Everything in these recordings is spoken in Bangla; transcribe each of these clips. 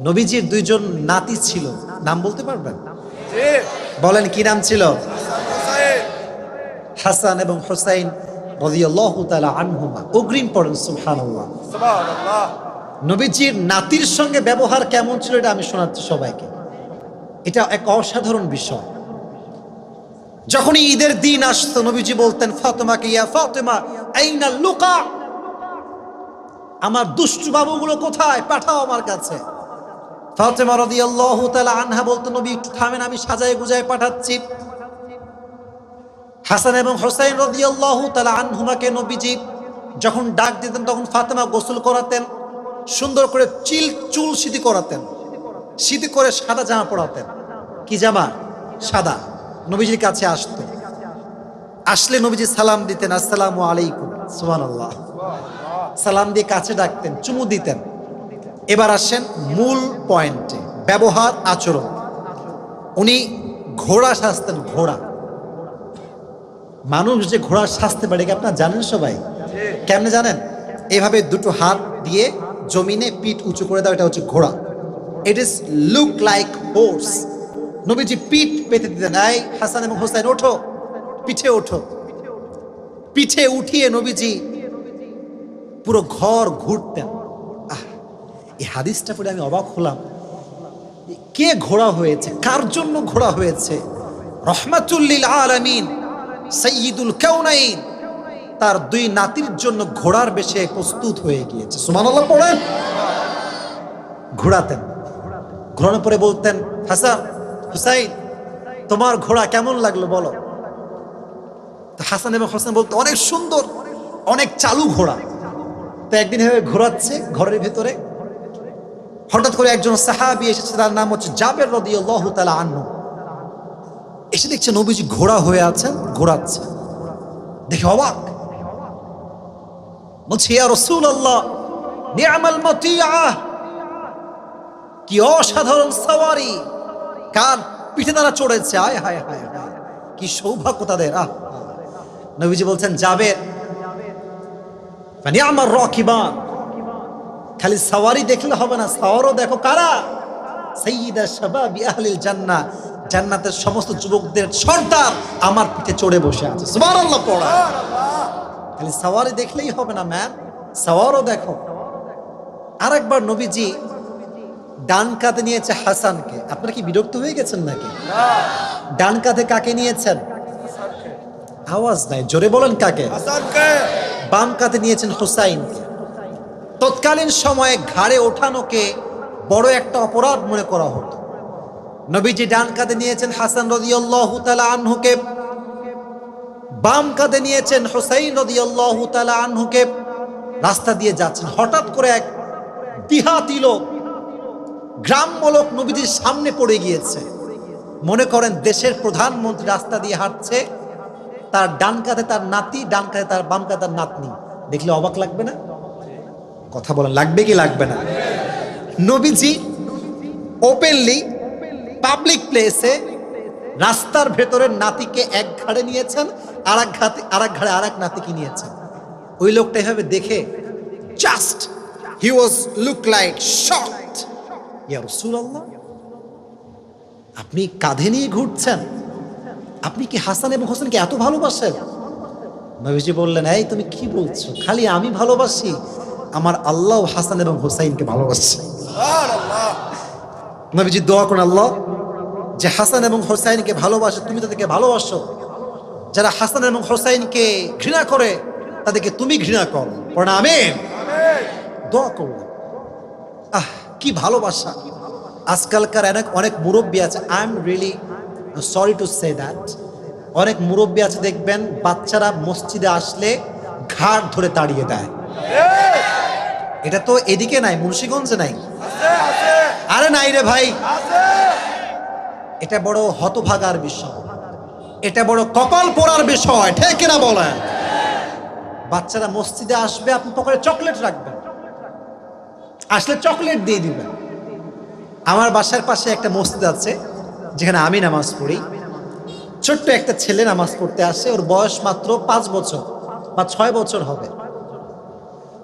নবীজির দুইজন নাতি ছিল, নাম বলতে পারবেন? বলেন কি নাম ছিল? হাসান এবং হুসাইন রাদিয়াল্লাহু তাআলা আনহুমা। অগ্রিম পড়েন সুবহানাল্লাহ। নবীজির নাতির সঙ্গে ব্যবহার কেমন ছিল এটা আমি শোনাচ্ছি সবাইকে। এটা এক অসাধারণ বিষয়। যখনই ঈদের দিন আসতো নবীজি বলতেন ফাতেমাকে, ইয়া ফাতেমা আইনা লুকা, আমার দুষ্টু বাবুগুলো কোথায়, পাঠাও আমার কাছে। ফাতেমা রাদিয়াল্লাহু তাআলা আনহা বলতেন নবী একটু থামেন, আমি সাজায় গুজায় পাঠাচ্ছি। হাসান এবং হুসাইন রাদিয়াল্লাহু তাআলা আনহুমাকে নবীজি যখন ডাক দিতেন তখন ফাতেমা গোসল করাতেন, সুন্দর করে চুল সিধি করাতেন, সিধি করে সাদা জামা পরাতেন। কি জামা? সাদা। নবীজির কাছে আসতো, আসলে নবীজি সালাম দিতেন, আসসালামু আলাইকুম, সুবহানাল্লাহ, সালাম দিয়ে কাছে ডাকতেন, চুমু দিতেন। এবার আসেন মূল পয়েন্টে, ব্যবহার আচরণ। উনি ঘোড়া সাজতেন। ঘোড়া, মানুষ যে ঘোড়া সাজতে পারে কি আপনারা জানেন সবাই? কেমনে জানেন? এভাবে দুটো হাত দিয়ে জমিনে পিঠ উঁচু করে দাও, এটা হচ্ছে ঘোড়া। It is look like হোর্স। নবীজি পিঠ পেতে দিতেন, এই হাসান এবং হুসাইন ওঠো, পিঠে ওঠো। পিঠে উঠিয়ে নবীজি পুরো ঘর ঘুরতেন। এই হাদিসটা পড়ে আমি অবাক হলাম, কে ঘোড়া হয়েছে, কার জন্য ঘোড়া হয়েছে? রহমাতুল লিল আলামিন সাইয়্যিদুল কাউনাইন তার দুই নাতির জন্য ঘোড়ার বেশে প্রস্তুত হয়ে গিয়েছে। সুবহানাল্লাহ পড়েন। ঘোড়াতেন, ঘোরানোর পরে বলতেন, হাসান হুসাইন তোমার ঘোড়া কেমন লাগলো বলো। তো হাসান এবং হুসাইন বলতো অনেক সুন্দর, অনেক চালু ঘোড়া। তো একদিন এভাবে ঘোরাচ্ছে ঘরের ভেতরে, হঠাৎ করে একজন সাহাবী এসেছে, তার নাম হচ্ছে জাবের রাদিয়াল্লাহু তাআলা আনহু। এসে দেখছে নবীজি ঘোড়া হয়ে আছেন, ঘোরাচ্ছে। দেখে অবাক, বলছে ইয়া রাসূলুল্লাহ নি'মাল মাতিয়া, কি অসাধারণ সাওয়ারি, কার পিঠে তারা চড়েছে, আয় হায় হায় হায়, কি সৌভাগ্য তাদের। নবীজি বলছেন জাবের ফানি'মার রাকিবান, খালি সাওয়ারি দেখলে হবে না, সাওয়ারও দেখো কারা? সাইয়্যিদা শাবাবি আহলিল জান্নাহ, জান্নাতের সমস্ত যুবকদের সর্দার আমার পিঠে চড়ে বসে আছে। সুবহানাল্লাহ পড়া। খালি সাওয়ারি দেখলেই হবে না ম্যান, সাওয়ারও দেখো। আরেকবার নবীজি ডান কাঁধে নিয়েছে হাসানকে। আপনারা কি বিরক্ত হয়ে গেছেন নাকি? ডান কাঁধে কাকে নিয়েছেন? আওয়াজ নাই, জোরে বলেন কাকে? হাসানকে। বাম কাঁধে নিয়েছেন হুসাইনকে। তৎকালীন সময়ে ঘাড়ে ওঠানোকে বড় একটা অপরাধ মনে করা হতো। নবীজি ডান কাঁধে নিয়েছেন হাসান রাদিয়াল্লাহু তাআলা আনহুকে, বাম কাঁধে নিয়েছেন হুসাইন রাদিয়াল্লাহু তাআলা আনহুকে। রাস্তা দিয়ে যাচ্ছেন, হঠাৎ করে এক দিহাতি লোক, গ্রাম্য লোক নবীজির সামনে পড়ে গিয়েছে। মনে করেন দেশের প্রধানমন্ত্রী রাস্তা দিয়ে হাঁটছে, তার ডান কাঁধে তার নাতি, ডান কাঁধে তার, বাম কাঁধে তার নাতনি। দেখলে অবাক লাগবে না? কথা বলেন, লাগবে কি লাগবে না? নবীজি ওপেনলি পাবলিক প্লেসে রাস্তার ভেতরে নাতিকে এক ঘাড়ে নিয়েছেন, আর এক ঘাড়ে আর এক নাতিকে নিয়েছেন। ওই লোকটা এভাবে দেখে just he was look like shocked. ইয়া রাসূলুল্লাহ, আপনি কাঁধে নিয়ে ঘুরছেন, আপনি কি হাসান এবং হোসেনকে এত ভালোবাসেন? নবীজি বললেন, এই তুমি কি বলছো? খালি আমি ভালোবাসি, আমার আল্লাহ হাসান এবং হোসাইনকে ভালোবাসে। নবীজি দোয়া করেন, আল্লাহ যে হাসান এবং হোসাইনকে ভালোবাসে তুমি তাদেরকে ভালোবাসো, যারা হাসান এবং হোসাইনকে ঘৃণা করে তাদেরকে তুমি ঘৃণা করো। পড়া আমিন। দোয়া করো। কি ভালোবাসা! আজকালকার অনেক মুরব্বী আছে, I am really sorry to say that, অনেক মুরব্বী আছে দেখবেন বাচ্চারা মসজিদে আসলে ঘাড় ধরে তাড়িয়ে দেয়। এটা তো এদিকে নাই, মুন্সিগঞ্জে নাই। আরে নাই রে ভাই, এটা বড় হতভাগার বিষয়, এটা বড় কপাল পোড়ার বিষয়, ঠিক কিনা বলেন? বাচ্চারা মসজিদে আসবে, আপনি পকেটে চকলেট রাখবেন, আসলে চকলেট দিয়ে দিবেন। আমার বাসার পাশে একটা মসজিদ আছে যেখানে আমি নামাজ পড়ি। ছোট্ট একটা ছেলে নামাজ পড়তে আসে, ওর বয়স মাত্র 5 বছর বা 6 বছর হবে।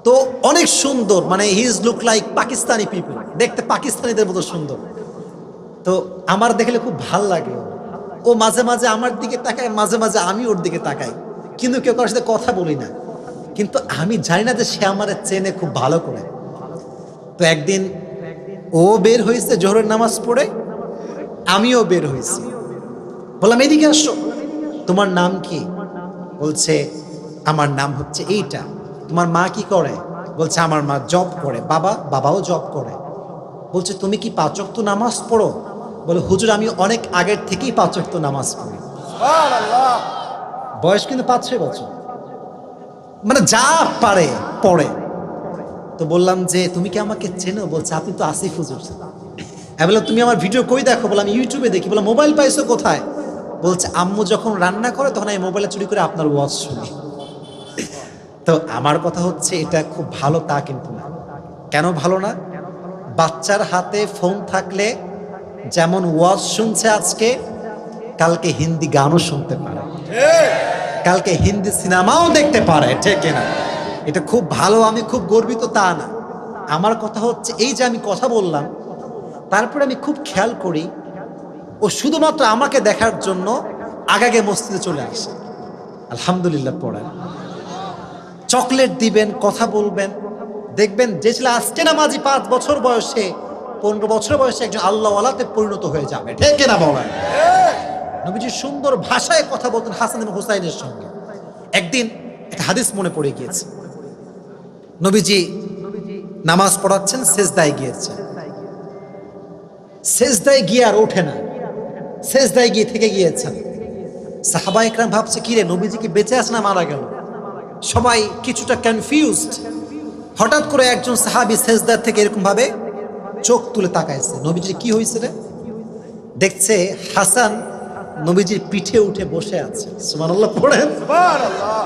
তো অনেক সুন্দর, মানে he is look like Pakistani people, দেখতে পাকিস্তানিদের মতো সুন্দর। তো আমার দেখলে খুব ভাল লাগে। ও মাঝে মাঝে আমার দিকে তাকায়, মাঝে মাঝে আমি ওর দিকে তাকাই, কিন্তু কেউ কারোর সাথে কথা বলি না। কিন্তু আমি জানি না যে সে আমার চেনে খুব ভালো করে। তো একদিন ও বের হয়েছে জোহরের নামাজ পড়ে, আমিও বের হয়েছি। বললাম এদিকে আসো, তোমার নাম কি? বলছে আমার নাম হচ্ছে এইটা। তোমার মা কি করে? বলছে আমার মা জব করে। বাবাও জব করে। বলছে তুমি কি 5 ওয়াক্ত নামাজ পড়ো? বলে হুজুর আমি অনেক আগের থেকেই 5 ওয়াক্ত নামাজ পড়ি। বয়স কিন্তু 5-6 বছর, মানে যা পারে পড়ে। তো বললাম যে তুমি কি আমাকে চেনো? বলছে আপনি তো আসিফ হুজুর। আমি বললাম তুমি আমার ভিডিও কই দেখো? বললাম ইউটিউবে দেখি। বললাম মোবাইল পাইছো কোথায়? বলছে আম্মু যখন রান্না করে তখন আমি মোবাইলে চুরি করে আপনার ওয়াজ শুনি। তো আমার কথা হচ্ছে এটা খুব ভালো তা কিন্তু না। কেন ভালো না? বাচ্চার হাতে ফোন থাকলে যেমন ওয়াজ শুনছে আজকে, কালকে হিন্দি গানও শুনতে পারে, কালকে হিন্দি সিনেমাও দেখতে পারে, ঠিক না? এটা খুব ভালো, আমি খুব গর্বিত তা না। আমার কথা হচ্ছে এই যে আমি কথা বললাম, তারপরে আমি খুব খেয়াল করি ও শুধুমাত্র আমাকে দেখার জন্য আগাগে মসজিদে চলে আসে। আলহামদুলিল্লাহ পড়েন, চকলেট দিবেন, কথা বলবেন। দেখবেন যে ছেলে আজকে নামাজি 5 বছর বয়সে 15 বছর বয়সে একজন আল্লাহওয়ালাতে পরিণত হয়ে যাবে, ঠিক না বলেন? নবীজি সুন্দর ভাষায় কথা বলতেন হাসান এবং হুসাইনের সঙ্গে। একদিন একটা হাদিস মনে পড়ে গিয়েছে। নবীজি নামাজ পড়াচ্ছেন, সেজদায় গিয়েছেন। সেজদায় গিয়ে আর ওঠে না, সেজদায় গিয়ে থেকে গিয়েছেন। সাহাবা একরাম ভাবছে কি রে, নবীজি কি বেঁচে আছে না মারা গেল? সবাই কিছুটা কনফিউজড। হঠাৎ করে একজন সাহাবী সেজদার থেকে এরকম ভাবে চোখ তুলে তাকাইছে। নবীজি কি হয়েছে রে? দেখছে হাসান নবীজির পিঠে উঠে বসে আছে। সুবহানাল্লাহ পড়েন। সুবহানাল্লাহ।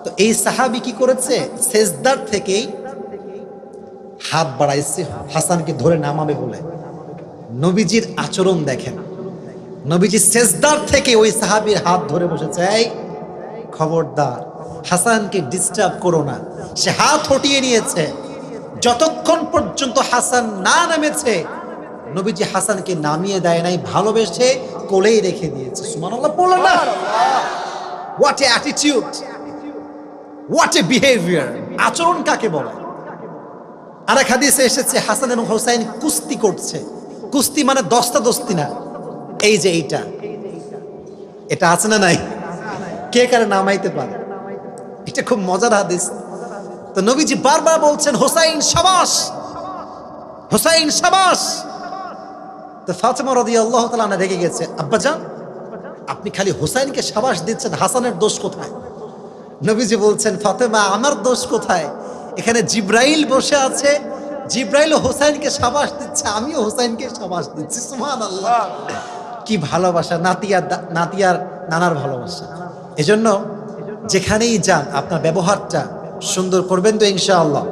তো এই সাহাবী কি করেছে? সেজদার থেকেই হাত বাড়াইছে হাসানকে ধরে নামাবে বলে। নবীজির আচরণ দেখেন, নবীজি সেজদার থেকে ওই সাহাবীর হাত ধরে বসেছে, এই খবরদার হাসানকে ডিস্টার্ব করো না। সে হাত হটিয়ে নিয়েছে। যতক্ষণ পর্যন্ত হাসান না নেমেছে, নবীজি হাসানকে নামিয়ে দেয় নাই, ভালোবেসে কোলেই রেখে দিয়েছে। সুবহানাল্লাহ বলেন না? What a attitude, what a behaviour. আচরণ কাকে বলে? আরেক হাদিসে এসেছে হাসান এবং হুসাইন কুস্তি করছে। কুস্তি মানে দস্তাদস্তি না, এই যে এইটা, এটা আছে না নাই? কে কারে নামাইতে পারে? এটা খুব মজার হাদিস। তো নবীজি বারবার বলছেন হুসাইন শাবাশ, হুসাইন শাবাশ। তো ফাতেমা রাদিয়াল্লাহু তাআলা আনহা রেগে গেছে, আব্বাজান আপনি খালি হুসাইনকে শাবাশ দিচ্ছেন, হাসানের দোষ কোথায়? নবীজি বলছেন ফাতেমা আমার দোষ কোথায়? এখানে জিব্রাইল বসে আছে, জিব্রাইল হুসাইনকে শাবাশ দিচ্ছে, আমিও হুসাইনকে শাবাশ দিচ্ছি। সুবহানাল্লাহ। কি ভালোবাসা, নাতিয়ার নানার ভালোবাসা। এজন্য যেখানেই যান আপনার ব্যবহারটা সুন্দর করবেন তো ইনশাআল্লাহ।